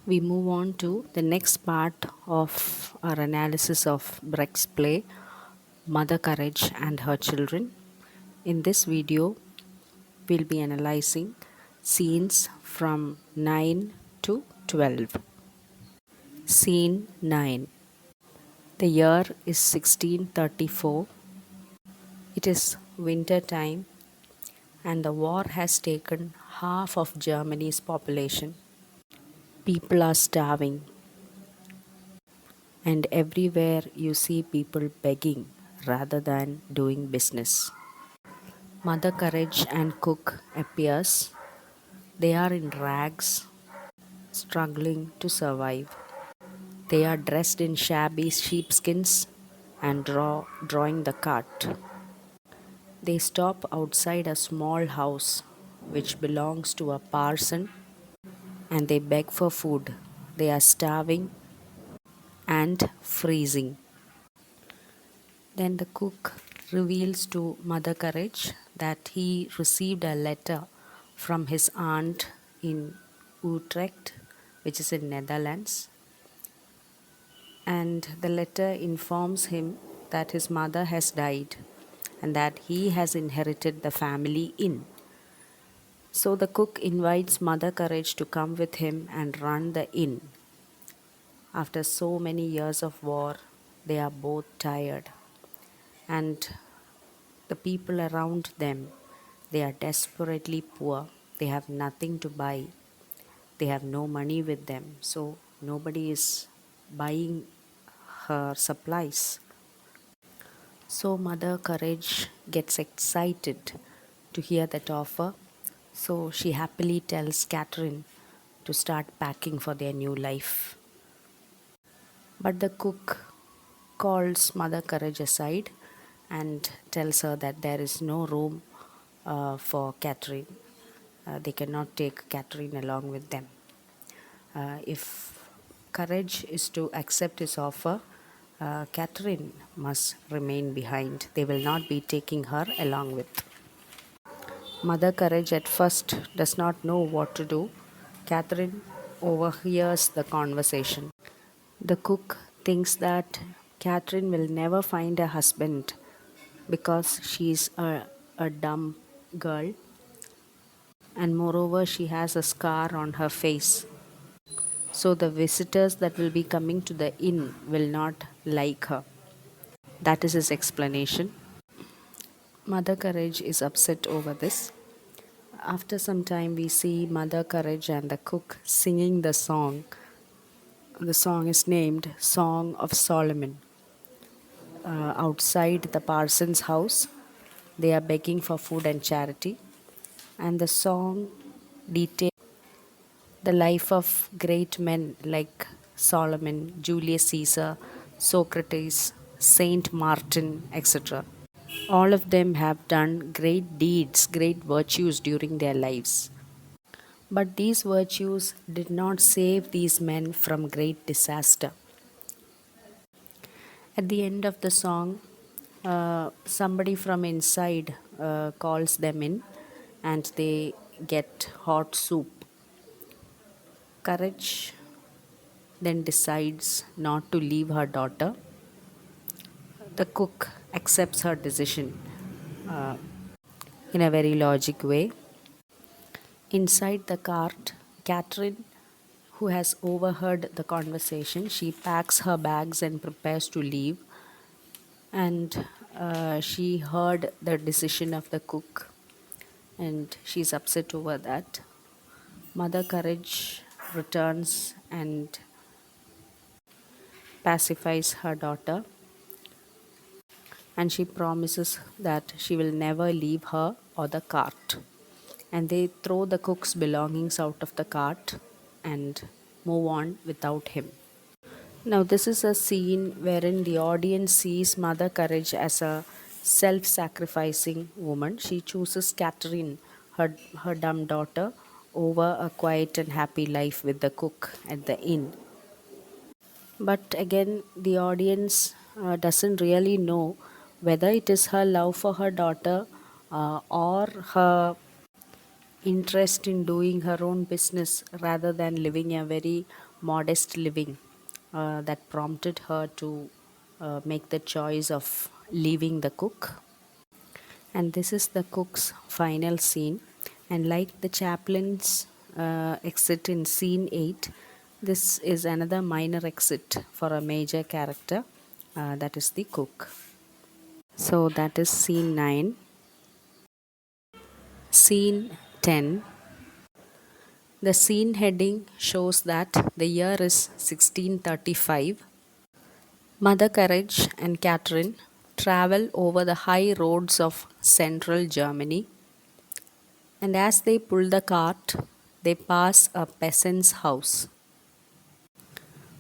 We move on to the next part of our analysis of Brecht's play, Mother Courage and Her Children. In this video, we'll be analyzing scenes from 9 to 12. Scene 9. The year is 1634. It is winter time, and the war has taken half of Germany's population. People are starving, and everywhere you see people begging rather than doing business. Mother Courage and Cook appears. They are in rags, struggling to survive. They are dressed in shabby sheepskins and drawing the cart. They stop outside a small house which belongs to a parson, and they beg for food. They are starving and freezing. Then the cook reveals to Mother Courage that he received a letter from his aunt in Utrecht, which is in Netherlands, and the letter informs him that his mother has died and that he has inherited the family inn. So the cook invites Mother Courage to come with him and run the inn. After so many years of war, they are both tired, and the people around them, they are desperately poor. They have nothing to buy. They have no money with them. So nobody is buying her supplies. So Mother Courage gets excited to hear that offer. So she happily tells Kattrin to start packing for their new life. But the cook calls Mother Courage aside and tells her that there is no room for Kattrin. They cannot take Kattrin along with them. If Courage is to accept his offer, Kattrin must remain behind. They will not be taking her along with. Mother Courage at first does not know what to do. Kattrin overhears the conversation. The cook thinks that Kattrin will never find a husband because she's a dumb girl, and moreover, she has a scar on her face. So the visitors that will be coming to the inn will not like her. That is his explanation. Mother Courage is upset over this. After some time, we see Mother Courage and the cook singing the song. The song is named Song of Solomon. Outside the parson's house, they are begging for food and charity, and the song details the life of great men like Solomon, Julius Caesar, Socrates, Saint Martin, etc. All of them have done great deeds, great virtues during their lives. But these virtues did not save these men from great disaster. At the end of the song, somebody from inside calls them in and they get hot soup. Courage then decides not to leave her daughter. The cook accepts her decision uh, in a very logic way. Inside the cart, Kattrin, who has overheard the conversation, she packs her bags and prepares to leave. And she heard the decision of the cook and she's upset over that. Mother Courage returns and pacifies her daughter, and she promises that she will never leave her or the cart. And they throw the cook's belongings out of the cart and move on without him. Now, this is a scene wherein the audience sees Mother Courage as a self sacrificing woman. She chooses Kattrin, her dumb daughter, over a quiet and happy life with the cook at the inn. But again, the audience doesn't really know whether it is her love for her daughter or her interest in doing her own business rather than living a very modest living that prompted her to make the choice of leaving the cook. And this is the cook's final scene. And like the chaplain's exit in scene 8, this is another minor exit for a major character, that is the cook. So that is scene 9. Scene 10. The scene heading shows that the year is 1635. Mother Courage and Kattrin travel over the high roads of central Germany, and as they pull the cart, they pass a peasant's house.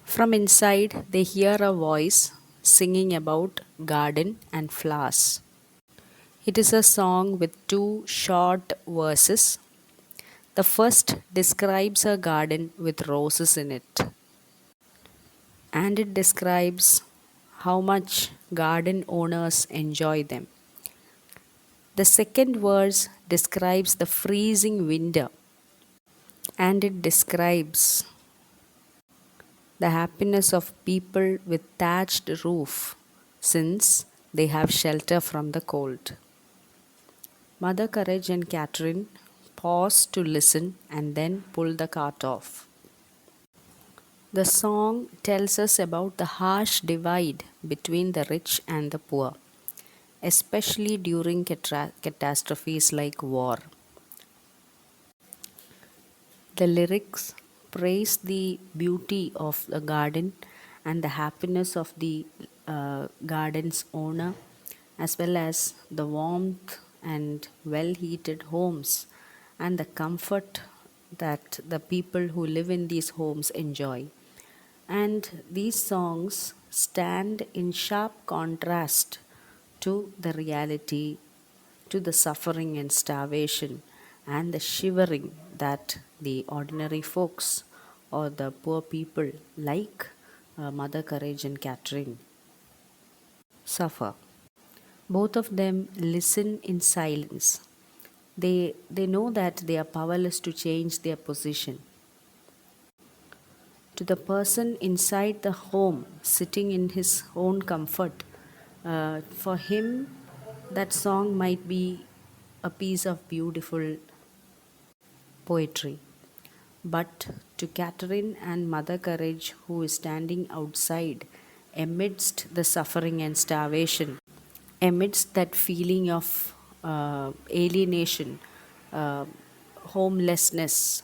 From inside, they hear a voice singing about garden and flowers. It is a song with two short verses. The first describes a garden with roses in it, and it describes how much garden owners enjoy them. The second verse describes the freezing winter, and it describes the happiness of people with thatched roof since they have shelter from the cold. Mother Courage and Kattrin pause to listen and then pull the cart off. The song tells us about the harsh divide between the rich and the poor, especially during catastrophes like war. The lyrics praise the beauty of the garden and the happiness of the garden's owner, as well as the warmth and well heated homes and the comfort that the people who live in these homes enjoy. And these songs stand in sharp contrast to the reality, to the suffering and starvation, and the shivering that the ordinary folks or the poor people like Mother Courage and Kattrin suffer. Both of them listen in silence. They know that they are powerless to change their position. To the person inside the home, sitting in his own comfort, for him, that song might be a piece of beautiful poetry. But to Kattrin and Mother Courage, who is standing outside amidst the suffering and starvation, amidst that feeling of alienation, uh, homelessness,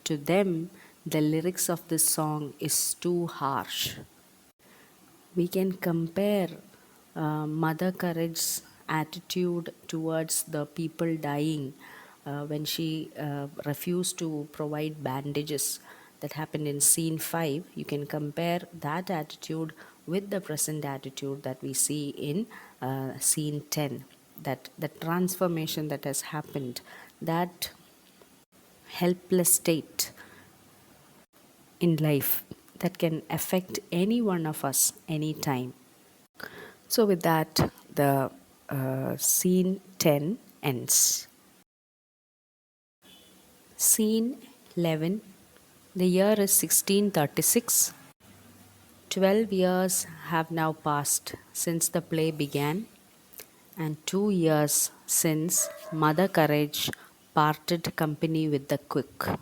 to them, the lyrics of this song is too harsh. We can compare Mother Courage's attitude towards the people dying when she refused to provide bandages that happened in scene 5. You can compare that attitude with the present attitude that we see in scene 10. That the transformation that has happened, that helpless state in life that can affect any one of us anytime. So, with that, the scene 10 ends. Scene 11. The year is 1636. 12 years have now passed since the play began, and 2 years since Mother Courage parted company with the cook.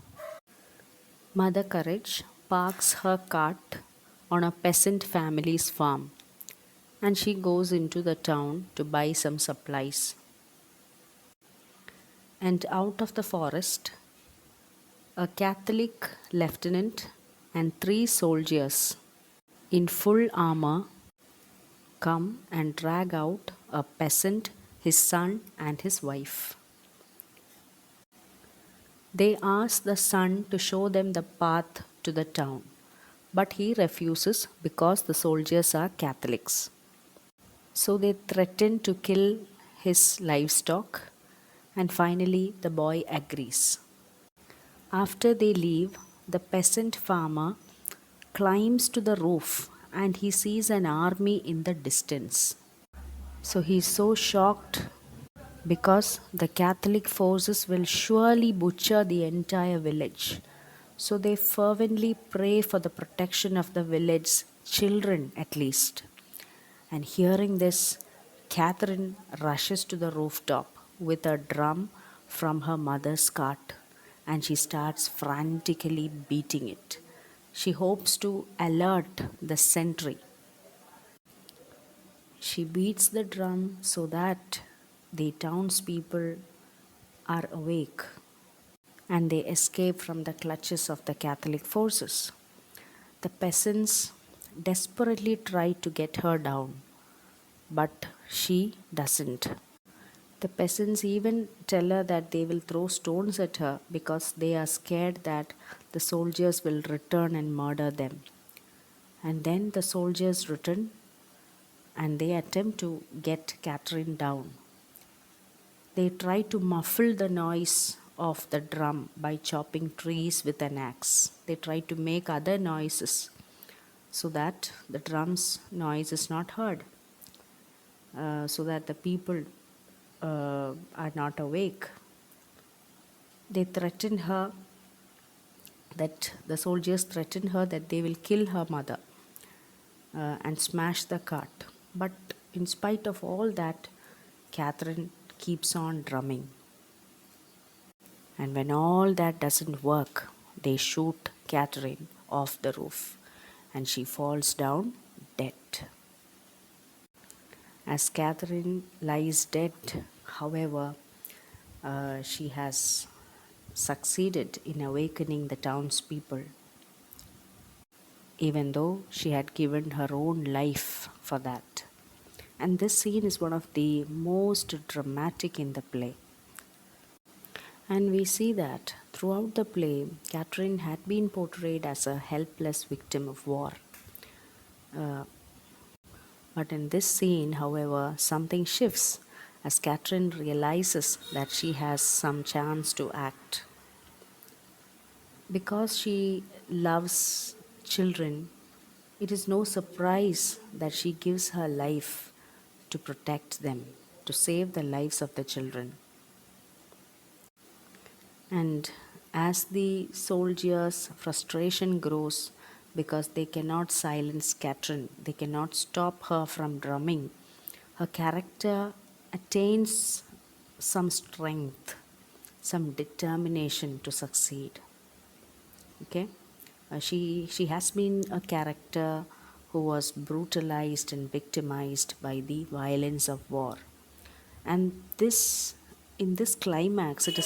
Mother Courage parks her cart on a peasant family's farm, and she goes into the town to buy some supplies. And out of the forest, a Catholic lieutenant and 3 soldiers in full armor come and drag out a peasant, his son, and his wife. They ask the son to show them the path to the town, but he refuses because the soldiers are Catholics. So they threaten to kill his livestock, and finally the boy agrees. After they leave, the peasant farmer climbs to the roof and he sees an army in the distance. So he's so shocked because the Catholic forces will surely butcher the entire village. So they fervently pray for the protection of the village children at least. And hearing this, Kattrin rushes to the rooftop with a drum from her mother's cart and she starts frantically beating it. She hopes to alert the sentry. She beats the drum so that the townspeople are awake and they escape from the clutches of the Catholic forces. The peasants desperately try to get her down, but she doesn't. The peasants even tell her that they will throw stones at her because they are scared that the soldiers will return and murder them. And then the soldiers return and they attempt to get Kattrin down. They try to muffle the noise of the drum by chopping trees with an axe. They try to make other noises so that the drum's noise is not heard, so that the people are not awake. They threaten her that the soldiers threaten her that they will kill her mother and smash the cart. But in spite of all that, Kattrin keeps on drumming. And when all that doesn't work, they shoot Kattrin off the roof and she falls down dead. As Kattrin lies dead, however, she has succeeded in awakening the townspeople, even though she had given her own life for that. And this scene is one of the most dramatic in the play. And we see that throughout the play, Kattrin had been portrayed as a helpless victim of war. Uh, but in this scene, however, something shifts as Kattrin realizes that she has some chance to act. Because she loves children, it is no surprise that she gives her life to protect them, to save the lives of the children. And as the soldiers' frustration grows because they cannot silence Kattrin, they cannot stop her from drumming, her character attains some strength, some determination to succeed. Okay, she has been a character who was brutalized and victimized by the violence of war, and this in this climax it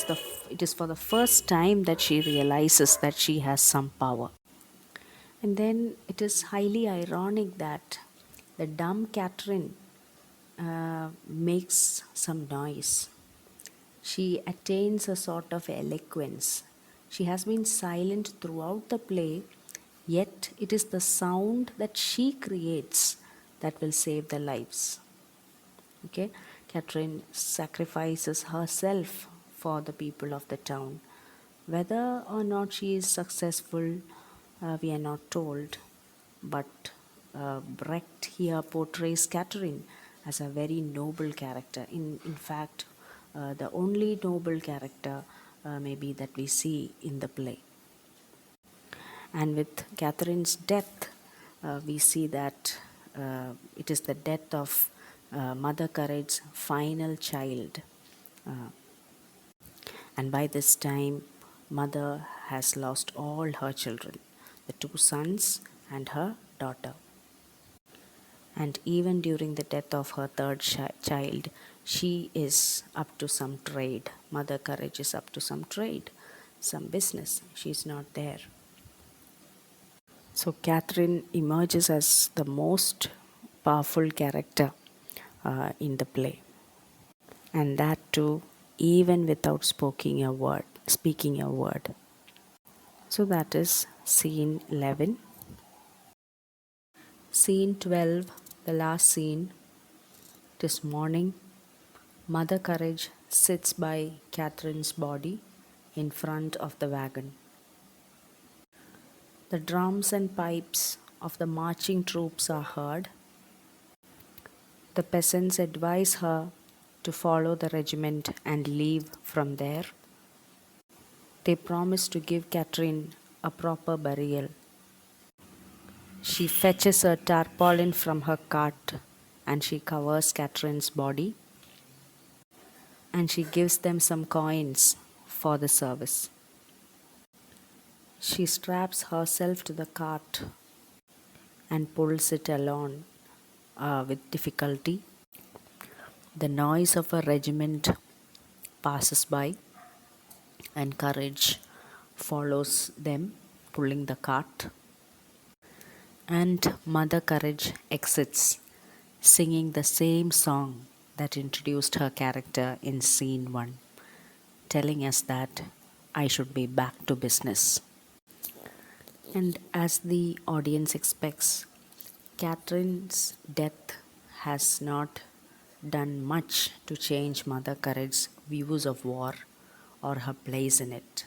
is for the first time that she realizes that she has some power. And then it is highly ironic that the dumb Kattrin makes some noise. She attains a sort of eloquence. She has been silent throughout the play, yet it is the sound that she creates that will save the lives. Okay, Kattrin sacrifices herself for the people of the town. Whether or not she is successful, we are not told, but Brecht here portrays Kattrin as a very noble character. In fact, the only noble character maybe that we see in the play. And with Kattrin's death, we see that it is the death of Mother Courage's final child. Uh, and by this time, Mother has lost all her children, the two sons and her daughter. And even during the death of her third child, she is up to some trade. Mother Courage is up to some trade, some business. She's not there. So Kattrin emerges as the most powerful character in the play, and that too, even without speaking a word. So that is scene 11. Scene 12, the last scene. It is morning. Mother Courage sits by Kattrin's body in front of the wagon. The drums and pipes of the marching troops are heard. The peasants advise her to follow the regiment and leave from there. They promise to give Kattrin a proper burial. She fetches a tarpaulin from her cart and she covers Kattrin's body and she gives them some coins for the service. She straps herself to the cart and pulls it along with difficulty. The noise of a regiment passes by and courage follows them, pulling the cart. And Mother Courage exits, singing the same song that introduced her character in scene 1, telling us that I should be back to business. And as the audience expects, Kattrin's death has not done much to change Mother Courage's views of war or her place in it.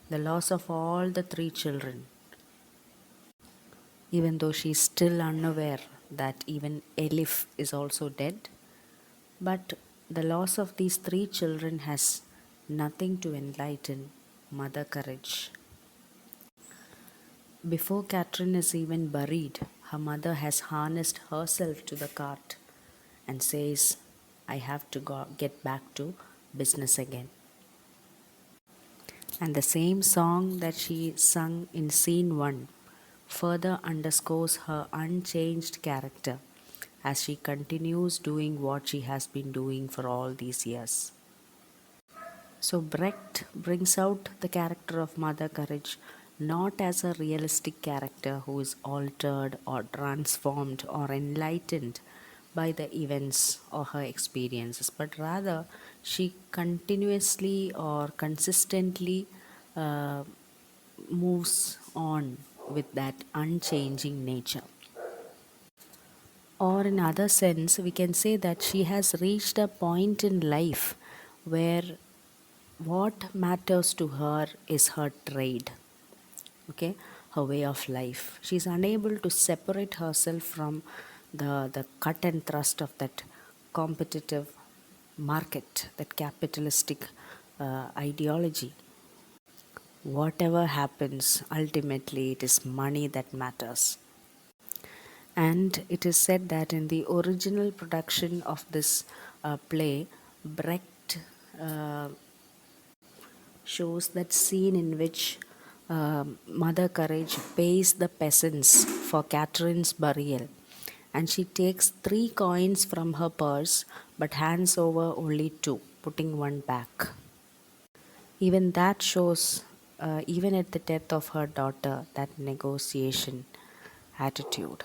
The loss of all the 3 children, even though she is still unaware that even Elif is also dead, but the loss of these 3 children has nothing to enlighten Mother Courage. Before Kattrin is even buried, her mother has harnessed herself to the cart and says, I have to get back to business again. And the same song that she sung in scene 1 further underscores her unchanged character as she continues doing what she has been doing for all these years. So Brecht brings out the character of Mother Courage not as a realistic character who is altered or transformed or enlightened by the events or her experiences, but rather she continuously or consistently uh, moves on with that unchanging nature. Or in other sense, we can say that she has reached a point in life where what matters to her is her trade, okay, her way of life. She's unable to separate herself from the cut and thrust of that competitive market, that capitalistic ideology. Whatever happens, ultimately it is money that matters. And it is said that in the original production of this play, Brecht uh, shows that scene in which Mother Courage pays the peasants for Kattrin's burial, and she takes 3 coins from her purse but hands over only 2, putting 1 back. Even that shows, even at the death of her daughter, that negotiation attitude.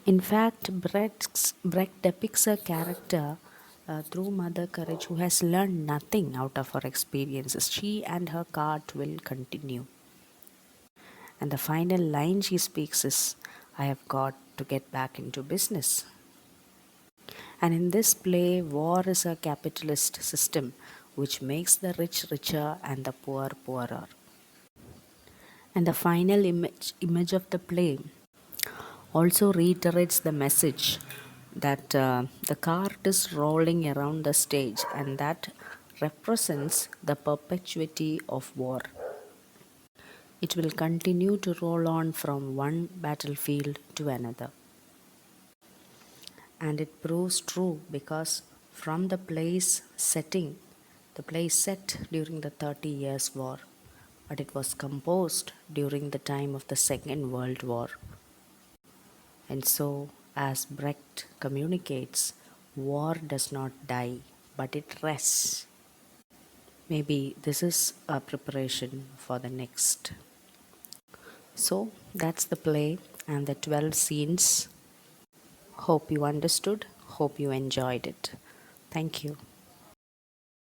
In fact, Brecht depicts a character through Mother Courage who has learned nothing out of her experiences. She and her cart will continue. And the final line she speaks is, I have got to get back into business. And in this play, war is a capitalist system which makes the rich richer and the poor poorer. And the final image of the play also reiterates the message that the cart is rolling around the stage and that represents the perpetuity of war. It will continue to roll on from one battlefield to another. And it proves true because from the play's setting, the play is set during the 30 Years' War, but it was composed during the time of the Second World War. And so, as Brecht communicates, war does not die, but it rests. Maybe this is a preparation for the next. So, that's the play and the 12 scenes. Hope you understood. Hope you enjoyed it. Thank you.